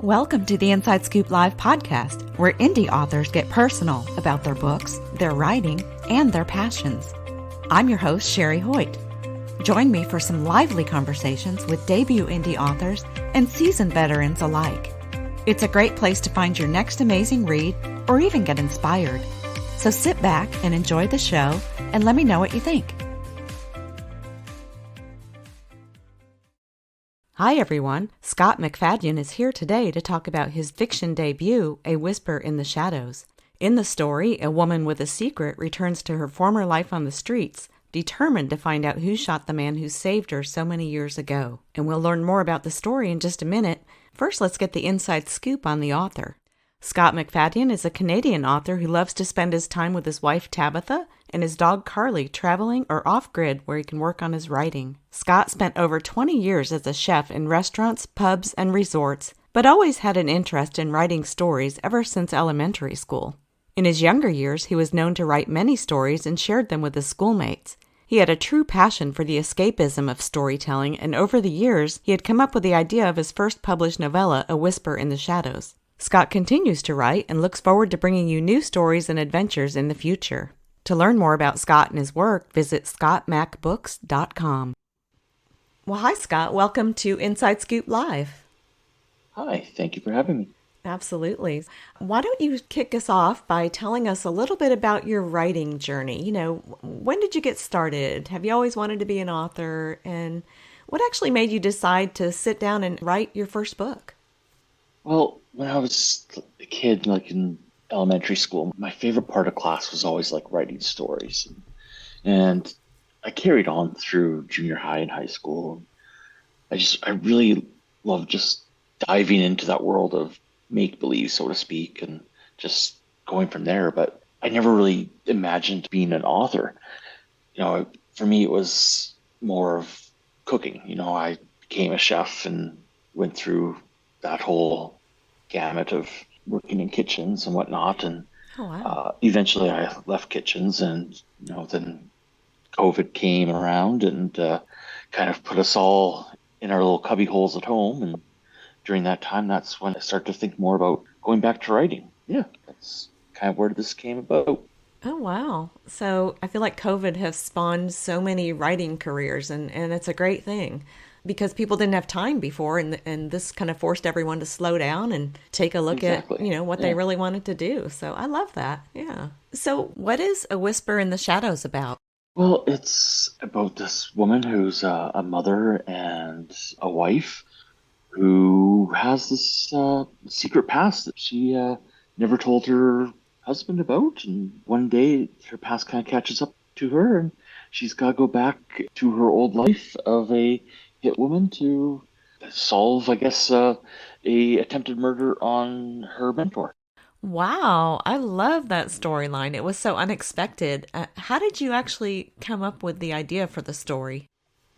Welcome to the Inside Scoop Live podcast, where indie authors get personal about their books, their writing, and their passions. I'm your host, Sherry Hoyt. Join me for some lively conversations with debut indie authors and seasoned veterans alike. It's a great place to find your next amazing read or even get inspired. So sit back and enjoy the show and let me know what you think. Hi everyone, Scott MacFadyen is here today to talk about his fiction debut, A Whisper in the Shadows. In the story, a woman with a secret returns to her former life on the streets, determined to find out who shot the man who saved her so many years ago. And we'll learn more about the story in just a minute. First, let's get the inside scoop on the author. Scott MacFadyen is a Canadian author who loves to spend his time with his wife Tabitha and his dog Carly traveling or off-grid where he can work on his writing. Scott spent over 20 years as a chef in restaurants, pubs, and resorts, but always had an interest in writing stories ever since elementary school. In his younger years, he was known to write many stories and shared them with his schoolmates. He had a true passion for the escapism of storytelling, and over the years, he had come up with the idea of his first published novella, A Whisper in the Shadows. Scott continues to write and looks forward to bringing you new stories and adventures in the future. To learn more about Scott and his work, visit scottmacbooks.com. Well, hi, Scott. Welcome to Inside Scoop Live. Hi, thank you for having me. Absolutely. Why don't you kick us off by telling us a little bit about your writing journey? When did you get started? Have you always wanted to be an author? And what actually made you decide to sit down and write your first book? Well, when I was a kid, like in elementary school, my favorite part of class was always like writing stories. And I carried on through junior high and high school. I really loved just diving into that world of make-believe, so to speak, and just going from there. But I never really imagined being an author. For me, it was more of cooking. I became a chef and went through that whole gamut of working in kitchens and whatnot. And eventually I left kitchens and, then COVID came around and kind of put us all in our little cubby holes at home. And during that time, that's when I started to think more about going back to writing. Yeah, that's kind of where this came about. Oh, wow. So I feel like COVID has spawned so many writing careers, and it's a great thing because people didn't have time before, and this kind of forced everyone to slow down and take a look at, what they really wanted to do. So I love that. Yeah. So what is A Whisper in the Shadows about? Well, it's about this woman who's a mother and a wife who has this secret past that she never told her husband about. And one day her past kind of catches up to her and she's got to go back to her old life of a hit woman to solve, I guess, a attempted murder on her mentor. Wow, I love that storyline. It was so unexpected. How did you actually come up with the idea for the story?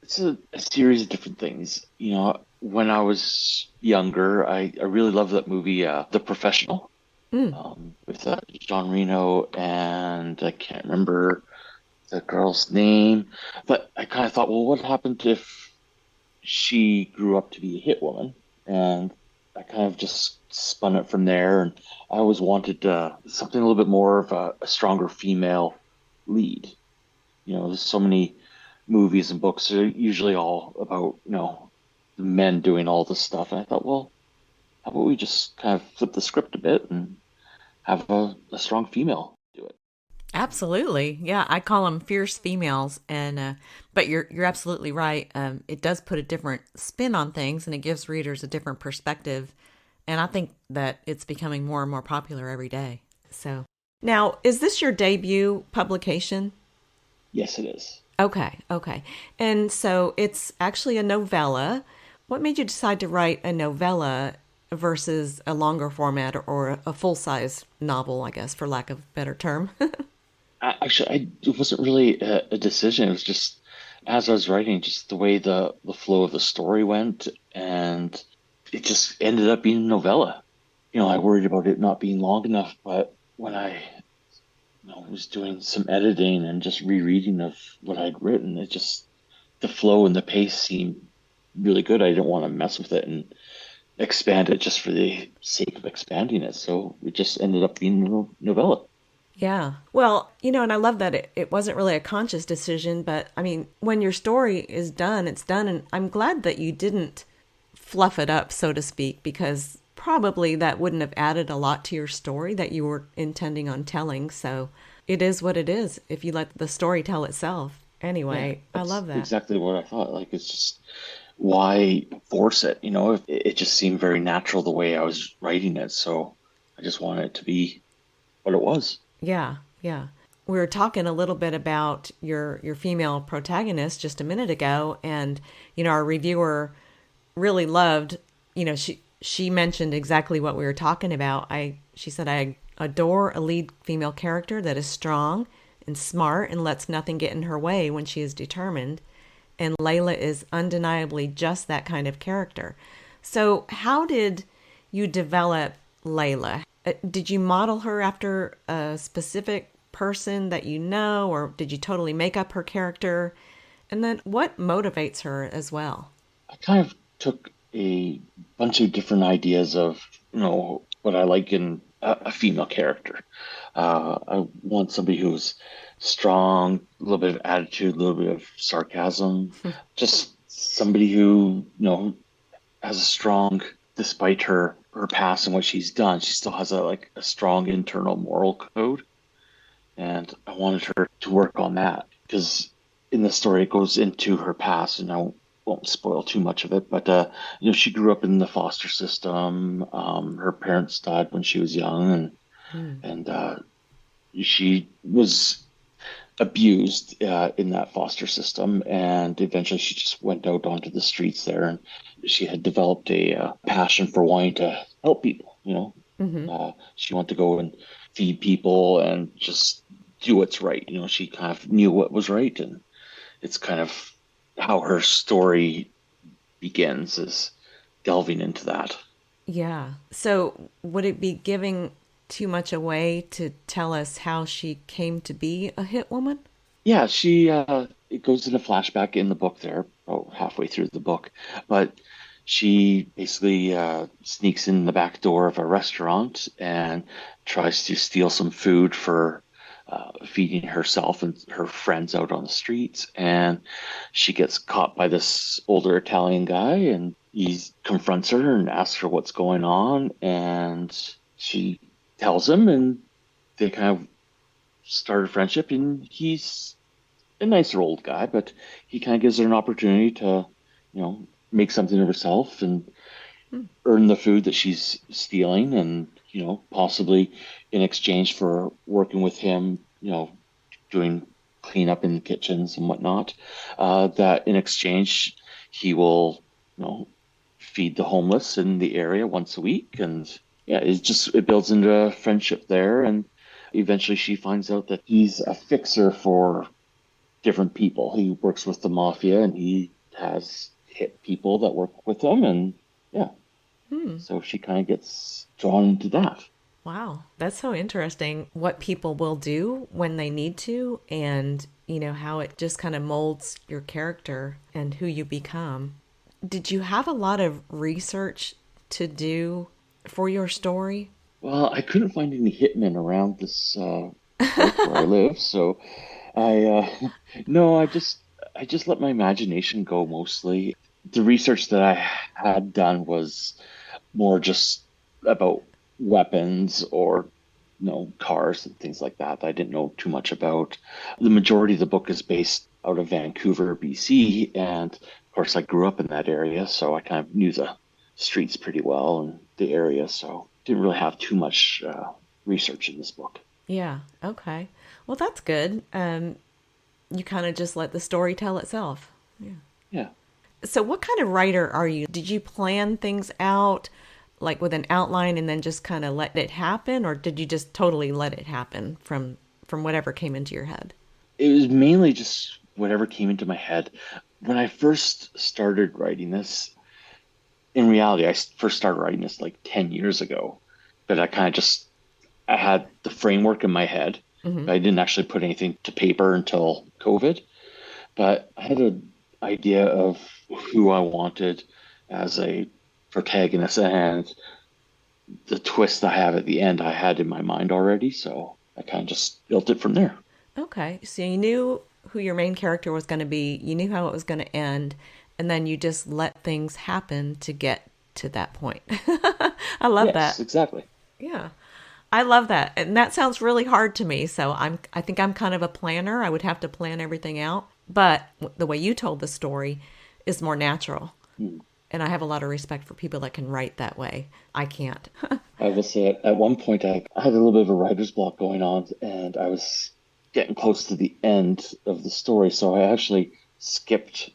It's a series of different things. When I was younger, I really loved that movie, The Professional, with John Reno, and I can't remember the girl's name. But I kind of thought, well, what happened if she grew up to be a hit woman? And I kind of just spun it from there. And I always wanted something a little bit more of a stronger female lead. There's so many movies and books are usually all about, the men doing all this stuff. And I thought, well, how about we just kind of flip the script a bit and have a strong female do it? Absolutely. Yeah, I call them fierce females. And but you're absolutely right. It does put a different spin on things and it gives readers a different perspective. And I think that it's becoming more and more popular every day. So now, is this your debut publication? Yes, it is. Okay. And so it's actually a novella. What made you decide to write a novella versus a longer format or a full-size novel, I guess, for lack of a better term? It wasn't really a decision. It was just, as I was writing, just the way the flow of the story went, and it just ended up being a novella. I worried about it not being long enough, but when I was doing some editing and just rereading of what I'd written, the flow and the pace seemed really good. I didn't want to mess with it and expand it just for the sake of expanding it. So it just ended up being a novella. Yeah. Well, and I love that it wasn't really a conscious decision, but I mean, when your story is done, it's done. And I'm glad that you didn't fluff it up, so to speak, because probably that wouldn't have added a lot to your story that you were intending on telling. So it is what it is if you let the story tell itself. Yeah, Anyway, I that's love that. exactly what I thought. Like, it's just why force it? It just seemed very natural the way I was writing it. So I just wanted it to be what it was. Yeah, yeah. We were talking a little bit about your female protagonist just a minute ago, and our reviewer really loved. She mentioned exactly what we were talking about. She said I adore a lead female character that is strong and smart and lets nothing get in her way when she is determined. And Layla is undeniably just that kind of character. So, how did you develop Layla? Did you model her after a specific person that you know, or did you totally make up her character? And then what motivates her as well? I kind of took a bunch of different ideas of, what I like in a female character. I want somebody who's strong, a little bit of attitude, a little bit of sarcasm, just somebody who, has a strong, despite her past and what she's done, she still has a strong internal moral code. And I wanted her to work on that because in the story it goes into her past, and I won't spoil too much of it. But she grew up in the foster system. Her parents died when she was young, and she was abused in that foster system, and eventually she just went out onto the streets there, and she had developed a passion for wanting to help people. Mm-hmm. She wanted to go and feed people and just do what's right. She kind of knew what was right, and it's kind of how her story begins, is delving into that. Yeah. So, would it be giving too much away to tell us how she came to be a hit woman? Yeah, she it goes in a flashback in the book there, about halfway through the book, but she basically sneaks in the back door of a restaurant and tries to steal some food for feeding herself and her friends out on the streets. And she gets caught by this older Italian guy, and he confronts her and asks her what's going on, and she tells him, and they kind of start a friendship. And he's a nicer old guy, but he kind of gives her an opportunity to, make something of herself and Hmm. earn the food that she's stealing, and possibly in exchange for working with him, doing cleanup in the kitchens and whatnot. That in exchange he will, feed the homeless in the area once a week, and yeah, it builds into a friendship there, and eventually she finds out that he's a fixer for different people. He works with the mafia, and he has hit people that work with him, and yeah, Hmm. so she kind of gets drawn into that. Wow. That's so interesting what people will do when they need to, and, how it just kind of molds your character and who you become. Did you have a lot of research to do for your story? Well, I couldn't find any hitmen around this park where I live, so I no, I just let my imagination go mostly. The research that I had done was more just about weapons or cars and things like that. I didn't know too much about. The majority of the book is based out of Vancouver, BC, and of course I grew up in that area, so I kind of knew the streets pretty well and the area, so didn't really have too much research in this book. Yeah. Okay. Well, that's good. You kind of just let the story tell itself. Yeah. Yeah. So, what kind of writer are you? Did you plan things out like with an outline and then just kind of let it happen, or did you just totally let it happen from whatever came into your head? It was mainly just whatever came into my head. When I first started writing this, in reality, I first started writing this like 10 years ago, but I had the framework in my head, Hmm. but I didn't actually put anything to paper until COVID. But I had an idea of who I wanted as a protagonist, and the twist I have at the end I had in my mind already, so I kind of just built it from there. Okay, so you knew who your main character was going to be, you knew how it was going to end, and then you just let things happen to get to that point. I love Yes, that. exactly. Yeah. I love that. And that sounds really hard to me. So I think I'm kind of a planner. I would have to plan everything out. But the way you told the story is more natural. Hmm. And I have a lot of respect for people that can write that way. I can't. I will say at one point I had a little bit of a writer's block going on, and I was getting close to the end of the story, so I actually skipped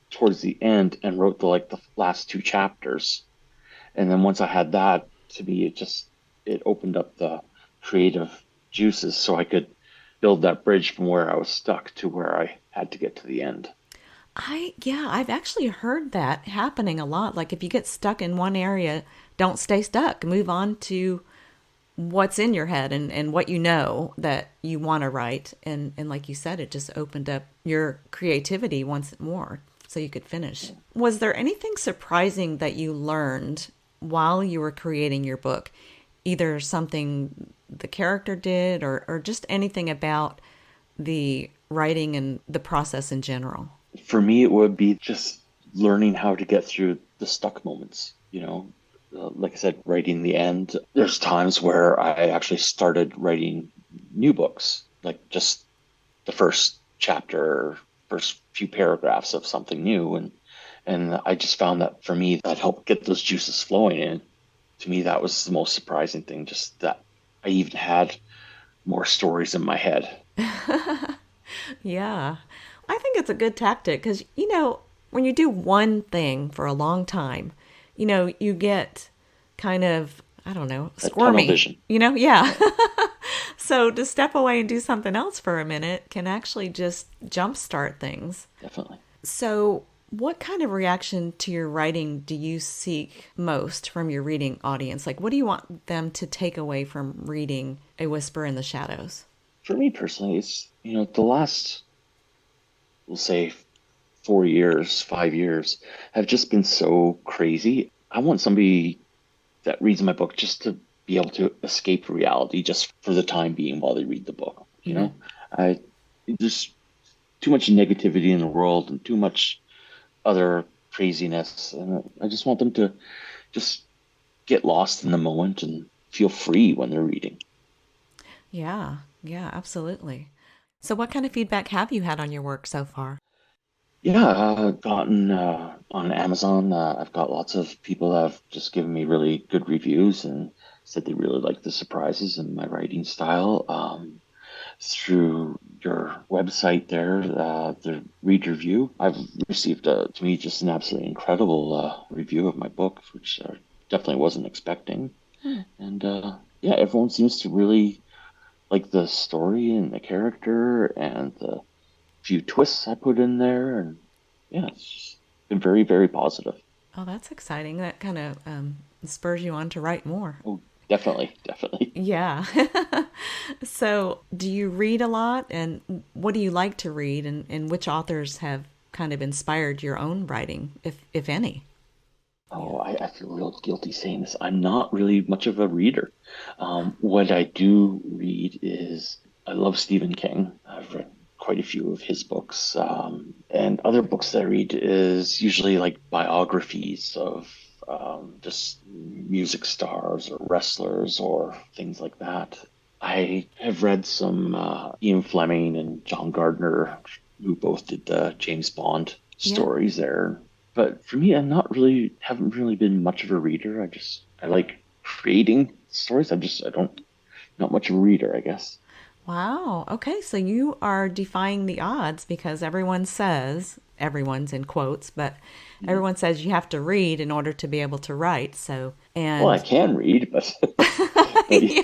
towards the end and wrote the last two chapters. And then once I had that, to me, it opened up the creative juices so I could build that bridge from where I was stuck to where I had to get to the end. Yeah, I've actually heard that happening a lot. Like if you get stuck in one area, don't stay stuck. Move on to what's in your head and what you know that you want to write. And like you said, it just opened up your creativity once more so you could finish. Was there anything surprising that you learned while you were creating your book? Either something the character did or just anything about the writing and the process in general? For me, it would be just learning how to get through the stuck moments. Like I said, writing the end. There's times where I actually started writing new books, like just the first chapter, first few paragraphs of something new, and I just found that for me that helped get those juices flowing. And to me, that was the most surprising thing, just that I even had more stories in my head. Yeah. I think it's a good tactic because, when you do one thing for a long time, you get kind of, I don't know, That tunnel squirmy, vision. Yeah. So to step away and do something else for a minute can actually just jumpstart things. Definitely. So, what kind of reaction to your writing do you seek most from your reading audience? Like, what do you want them to take away from reading A Whisper in the Shadows? For me personally, it's, the last, we'll say, 4 years, 5 years have just been so crazy. I want somebody that reads my book just to be able to escape reality just for the time being while they read the book. Mm-hmm. I There's too much negativity in the world and too much other craziness, and I just want them to just get lost in the moment and feel free when they're reading. Yeah, yeah, absolutely. So, what kind of feedback have you had on your work so far? Yeah, I've gotten on Amazon. I've got lots of people that have just given me really good reviews and said they really like the surprises and my writing style. Through your website there, the read review, I've received, to me, just an absolutely incredible review of my book, which I definitely wasn't expecting. Hmm. And yeah, everyone seems to really like the story and the character and the few twists I put in there. And yeah, it's just been very, very positive. Oh, that's exciting. That kind of spurs you on to write more. Oh, definitely, definitely. Yeah. So, do you read a lot? And what do you like to read? And which authors have kind of inspired your own writing, if any? Oh, I feel real guilty saying this. I'm not really much of a reader. What I do read is I love Stephen King. I've read quite a few of his books. And other books that I read is usually like biographies of just music stars or wrestlers or things like that. I have read some Ian Fleming and John Gardner, who both did the James Bond Yeah. stories there. But for me, haven't really been much of a reader. I like creating stories. I don't, not much of a reader, I guess. Wow. Okay. So you are defying the odds because everyone's in quotes, but Mhm. everyone says you have to read in order to be able to write. So, Well, I and can read, but, but, yeah,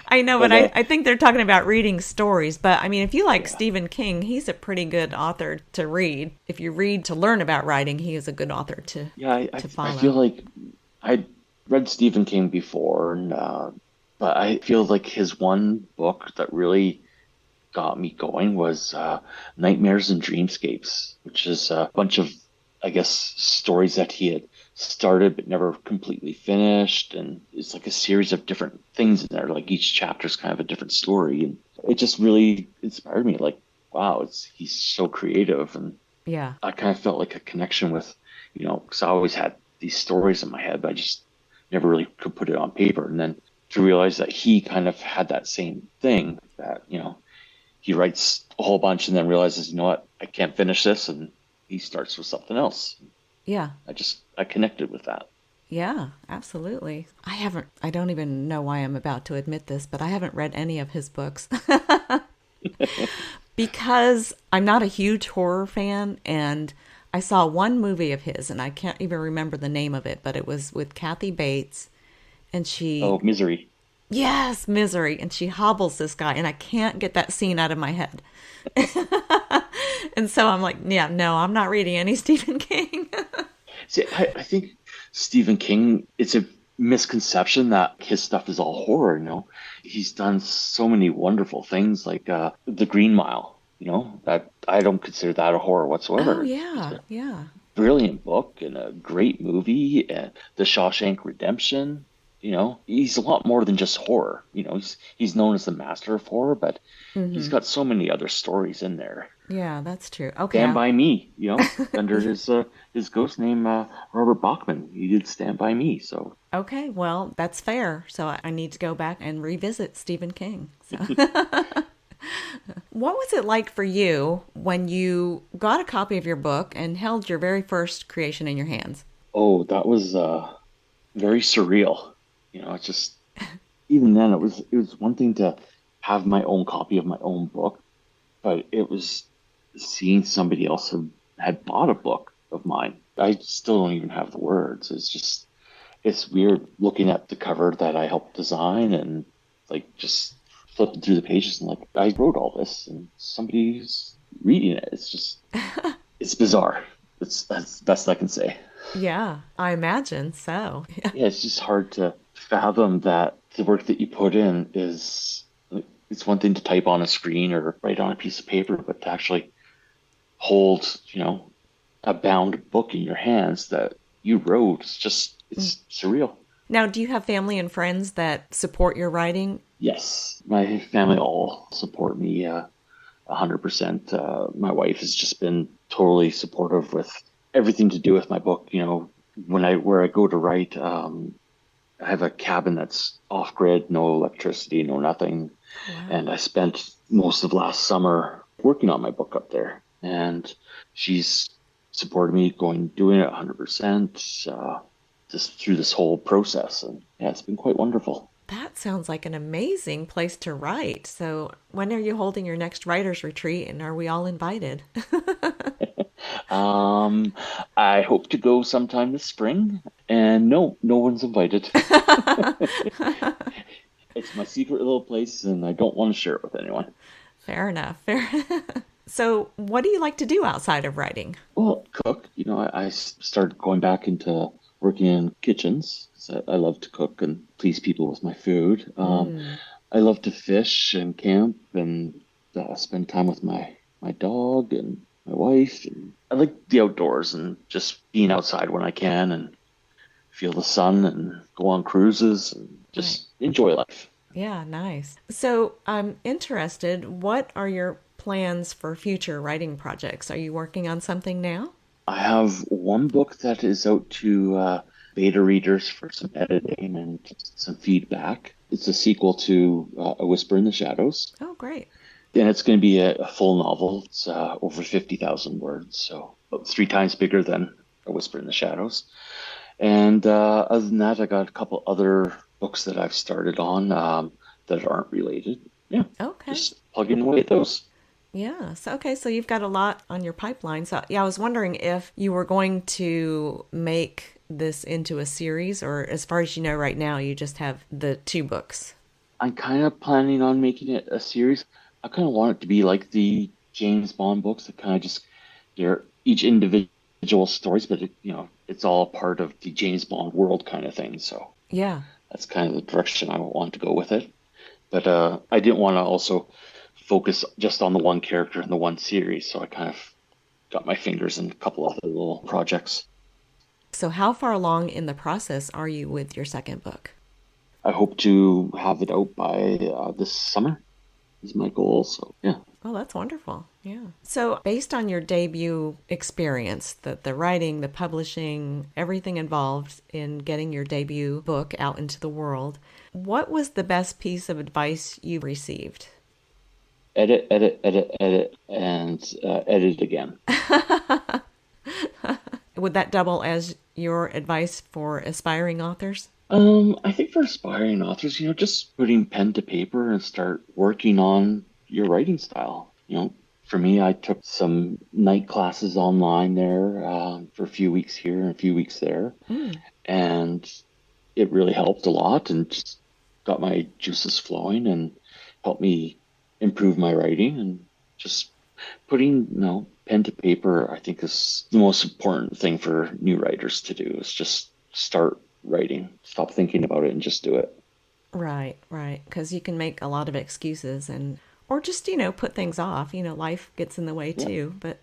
I know, but but I think they're talking about reading stories. But I mean, if you like yeah, Stephen King, he's a pretty good author to read. If you read to learn about writing, he is a good author yeah, to I feel follow. like I'd read Stephen King before, and but I feel like his one book that really got me going was Nightmares and Dreamscapes, which is a bunch of I guess, stories that he had started but never completely finished. And it's like a series of different things in there. Like each chapter is kind of a different story. And it just really inspired me. Like, wow, he's so creative. And Yeah. I kind of felt like a connection with, because I always had these stories in my head, but I just never really could put it on paper. And then to realize that he kind of had that same thing that, he writes a whole bunch and then realizes, what, I can't finish this. And he starts with something else. Yeah. I connected with that. Yeah, absolutely. I don't even know why I'm about to admit this, but I haven't read any of his books because I'm not a huge horror fan. And I saw one movie of his and I can't even remember the name of it, but it was with Kathy Bates and Oh, she, Misery. yes, Misery. And she hobbles this guy and I can't get that scene out of my head. And so I'm like, yeah, no, I'm not reading any Stephen King. See, I think Stephen King, it's a misconception that his stuff is all horror, He's done so many wonderful things like The Green Mile, that I don't consider that a horror Oh, whatsoever. It's yeah, a yeah. brilliant book and a great movie. And The Shawshank Redemption, he's a lot more than just horror. He's known as the master of horror, but he's got so many other stories in there. Yeah, that's true. Okay. Stand By Me, under his ghost name, Robert Bachman. He did Stand By Me. So Okay, well, that's fair. So I need to go back and revisit Stephen King. So. What was it like for you when you got a copy of your book and held your very first creation in your hands? oh, that was very surreal. It's just even then it was one thing to have my own copy of my own book, but it was seeing somebody else had bought a book of mine. I still don't even have the words. It's weird looking at the cover that I helped design and like just flipping through the pages and like I wrote all this and somebody's reading it. It's bizarre. That's the best I can say. Yeah, I imagine so. Yeah, it's just hard to fathom that the work that you put in is it's one thing to type on a screen or write on a piece of paper, but to actually hold, a bound book in your hands that you wrote, it's surreal. Now, do you have family and friends that support your writing? Yes, my family all support me 100%. My wife has just been totally supportive with everything to do with my book. Where I go to write, I have a cabin that's off grid, no electricity, no nothing. Wow. And I spent most of last summer working on my book up there. And she's supported me doing it 100%, just through this whole process. And yeah, it's been quite wonderful. That sounds like an amazing place to write. So, when are you holding your next writer's retreat and are we all invited? Um, I hope to go sometime this spring, and no one's invited. It's my secret little place, and I don't want to share it with anyone. Fair enough. Fair. So, what do you like to do outside of writing? Well, cook. I started going back into working in kitchens 'cause I love to cook and please people with my food. I love to fish and camp and spend time with my dog and my wife. And I like the outdoors and just being outside when I can and feel the sun and go on cruises and Right. just enjoy life. Yeah, nice. So, I'm interested. What are your plans for future writing projects? Are you working on something now? I have one book that is out to beta readers for some editing and just some feedback. It's a sequel to A Whisper in the Shadows. Oh, great. And it's going to be a full novel. It's over 50,000 words, so about 3 times bigger than A Whisper in the Shadows. And other than that, I got a couple other books that I've started on that aren't related. Yeah, Okay. just plugging away at those. Yeah. So, okay. So you've got a lot on your pipeline. So, yeah, I was wondering if you were going to make this into a series, or as far as you know right now, you just have the two books. I'm kind of planning on making it a series. I kind of want it to be like the James Bond books that kind of just they're each individual stories, but it's all part of the James Bond world kind of thing. So Yeah. that's kind of the direction I want to go with it. But I didn't want to also focus just on the one character in the one series, so I kind of got my fingers in a couple other little projects. So how far along in the process are you with your second book? I hope to have it out by this summer is my goal. So, yeah. Oh, that's wonderful. Yeah. So based on your debut experience, the writing, the publishing, everything involved in getting your debut book out into the world, what was the best piece of advice you received? Edit, edit, edit, edit, and edit again. Would that double as your advice for aspiring authors? I think for aspiring authors, just putting pen to paper and start working on your writing style. For me, I took some night classes online there for a few weeks here and a few weeks there. And it really helped a lot and just got my juices flowing and helped me improve my writing. And just putting, pen to paper, I think is the most important thing for new writers to do is just start writing. Stop thinking about it and just do it. Right, right. Because you can make a lot of excuses or just, put things off. Life gets in the way too. But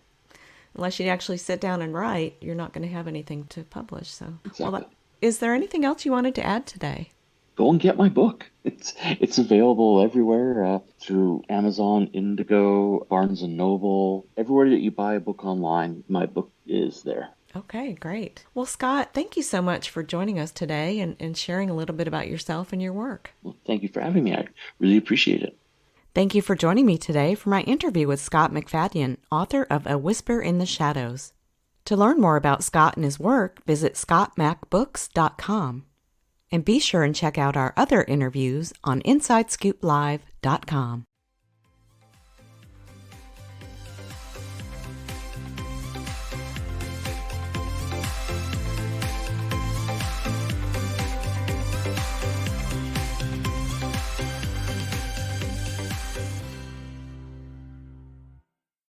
unless you actually sit down and write, you're not going to have anything to publish. So, Exactly. Is there anything else you wanted to add today? Go and get my book. It's available everywhere through Amazon, Indigo, Barnes and Noble. Everywhere that you buy a book online, my book is there. Okay, great. Well, Scott, thank you so much for joining us today and sharing a little bit about yourself and your work. Well, thank you for having me. I really appreciate it. Thank you for joining me today for my interview with Scott MacFadyen, author of A Whisper in the Shadows. To learn more about Scott and his work, visit scottmacbooks.com. And be sure and check out our other interviews on InsideScoopLive.com.